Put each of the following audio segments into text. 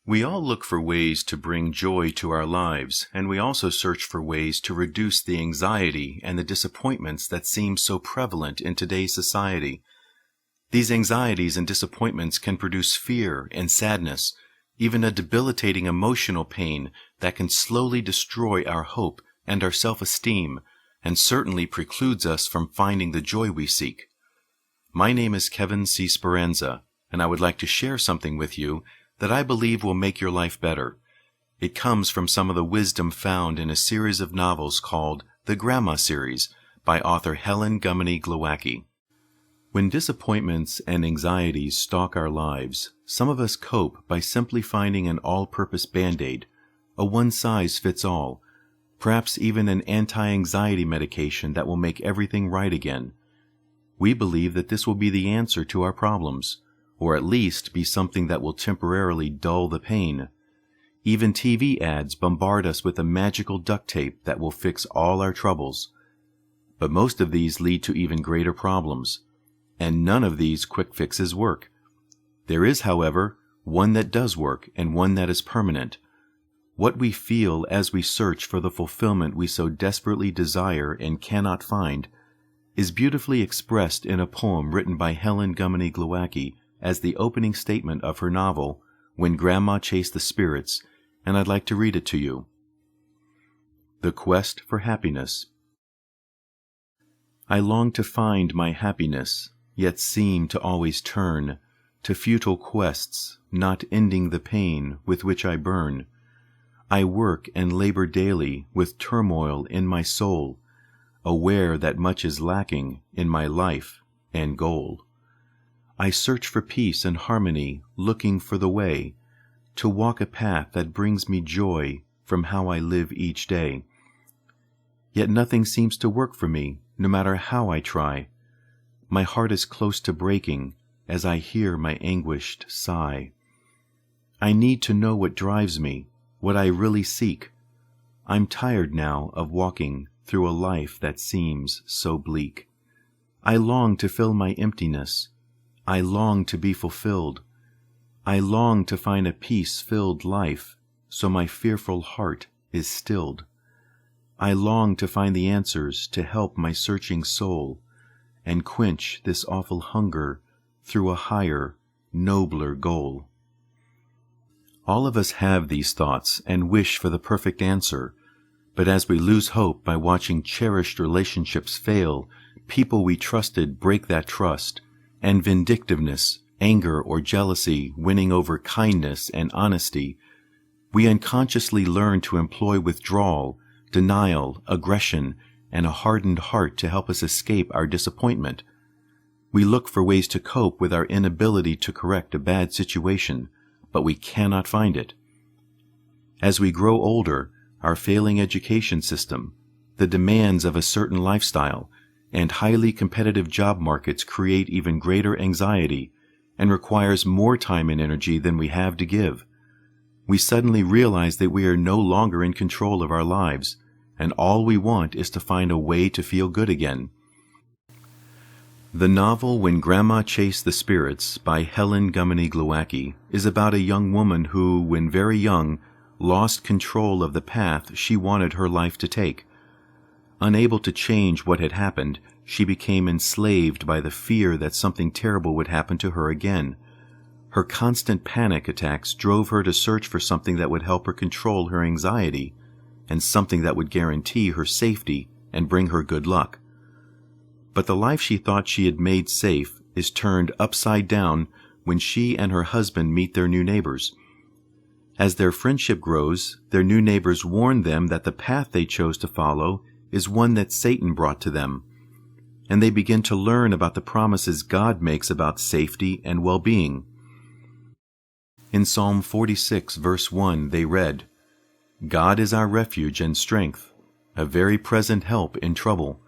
We all look for ways to bring joy to our lives, and we also search for ways to reduce the anxiety and the disappointments that seem so prevalent in today's society. These anxieties and disappointments can produce fear and sadness, even a debilitating emotional pain that can slowly destroy our hope and our self-esteem, and certainly precludes us from finding the joy we seek. My name is Kevin C. Speranza, and I would like to share something with you that I believe will make your life better. It comes from some of the wisdom found in a series of novels called the Grandma series by author Helen Gumany Glowacki. When disappointments and anxieties stalk our lives, some of us cope by simply finding an all-purpose Band-Aid, a one-size-fits-all, perhaps even an anti-anxiety medication that will make everything right again. We believe that this will be the answer to our problems, or at least be something that will temporarily dull the pain. Even TV ads bombard us with a magical duct tape that will fix all our troubles. But most of these lead to even greater problems, and none of these quick fixes work. There is, however, one that does work and one that is permanent. What we feel as we search for the fulfillment we so desperately desire and cannot find is beautifully expressed in a poem written by Helen Gumany Glowacki as the opening statement of her novel, When Grandma Chased the Spirits, and I'd like to read it to you. The Quest for Happiness. I long to find my happiness, yet seem to always turn to futile quests, not ending the pain with which I burn. I work and labor daily with turmoil in my soul, aware that much is lacking in my life and goal. I search for peace and harmony, looking for the way to walk a path that brings me joy from how I live each day. Yet nothing seems to work for me, no matter how I try. My heart is close to breaking as I hear my anguished sigh. I need to know what drives me, what I really seek. I'm tired now of walking through a life that seems so bleak. I long to fill my emptiness. I long to be fulfilled. I long to find a peace-filled life, so my fearful heart is stilled. I long to find the answers to help my searching soul, and quench this awful hunger through a higher, nobler goal. All of us have these thoughts and wish for the perfect answer, but as we lose hope by watching cherished relationships fail, people we trusted break that trust, and vindictiveness, anger, or jealousy winning over kindness and honesty, we unconsciously learn to employ withdrawal, denial, aggression, and a hardened heart to help us escape our disappointment. We look for ways to cope with our inability to correct a bad situation, but we cannot find it. As we grow older, our failing education system, the demands of a certain lifestyle, and highly competitive job markets create even greater anxiety and requires more time and energy than we have to give. We suddenly realize that we are no longer in control of our lives, and all we want is to find a way to feel good again. The novel When Grandma Chased the Spirits by Helen Gumany Glowacki is about a young woman who, when very young, lost control of the path she wanted her life to take. Unable to change what had happened, she became enslaved by the fear that something terrible would happen to her again. Her constant panic attacks drove her to search for something that would help her control her anxiety, and something that would guarantee her safety and bring her good luck. But the life she thought she had made safe is turned upside down when she and her husband meet their new neighbors. As their friendship grows, their new neighbors warn them that the path they chose to follow is one that Satan brought to them, and they begin to learn about the promises God makes about safety and well-being. In Psalm 46, verse 1, they read, God is our refuge and strength, a very present help in trouble.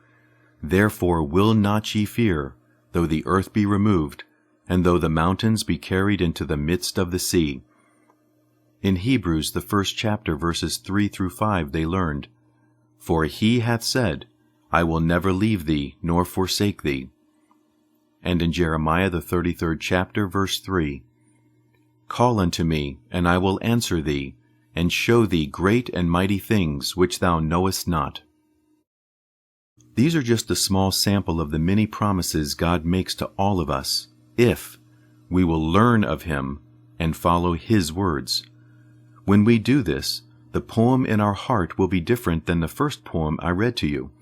Therefore will not ye fear, though the earth be removed, and though the mountains be carried into the midst of the sea. In Hebrews, the 1st chapter, verses 3 through 5, they learned, For he hath said, I will never leave thee, nor forsake thee. And in Jeremiah, the 33rd chapter, verse 3, Call unto me, and I will answer thee, and show thee great and mighty things which thou knowest not. These are just a small sample of the many promises God makes to all of us, if we will learn of Him and follow His words. When we do this, the poem in our heart will be different than the first poem I read to you.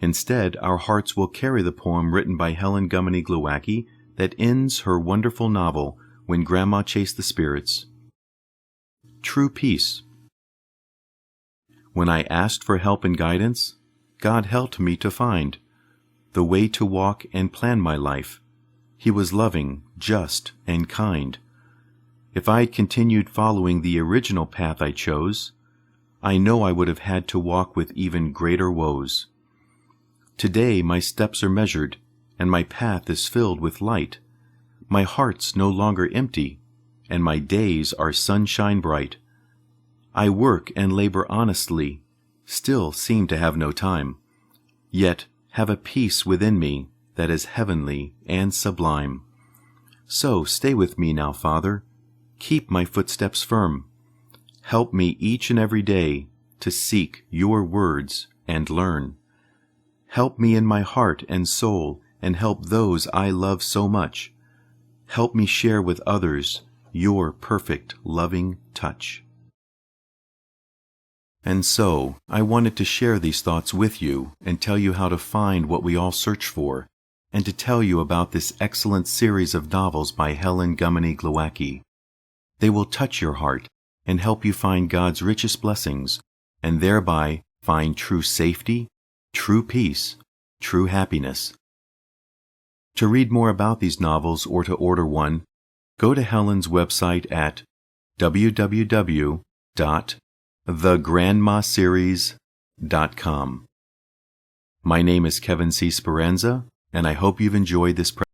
Instead, our hearts will carry the poem written by Helen Gummany Glowacki that ends her wonderful novel, When Grandma Chased the Spirits. True peace. When I asked for help and guidance, God helped me to find the way to walk and plan my life. He was loving, just, and kind. If I had continued following the original path I chose, I know I would have had to walk with even greater woes. Today my steps are measured, and my path is filled with light. My heart's no longer empty, and my days are sunshine bright. I work and labor honestly, still seem to have no time, yet have a peace within me that is heavenly and sublime. So stay with me now, Father. Keep my footsteps firm. Help me each and every day to seek your words and learn. Help me in my heart and soul, and help those I love so much. Help me share with others your perfect, loving touch. And so, I wanted to share these thoughts with you and tell you how to find what we all search for, and to tell you about this excellent series of novels by Helen Gummany Glowacki. They will touch your heart and help you find God's richest blessings, and thereby find true safety, true peace, true happiness. To read more about these novels or to order one, go to Helen's website at www.thegrandmaseries.com. My name is Kevin C. Speranza, and I hope you've enjoyed this presentation.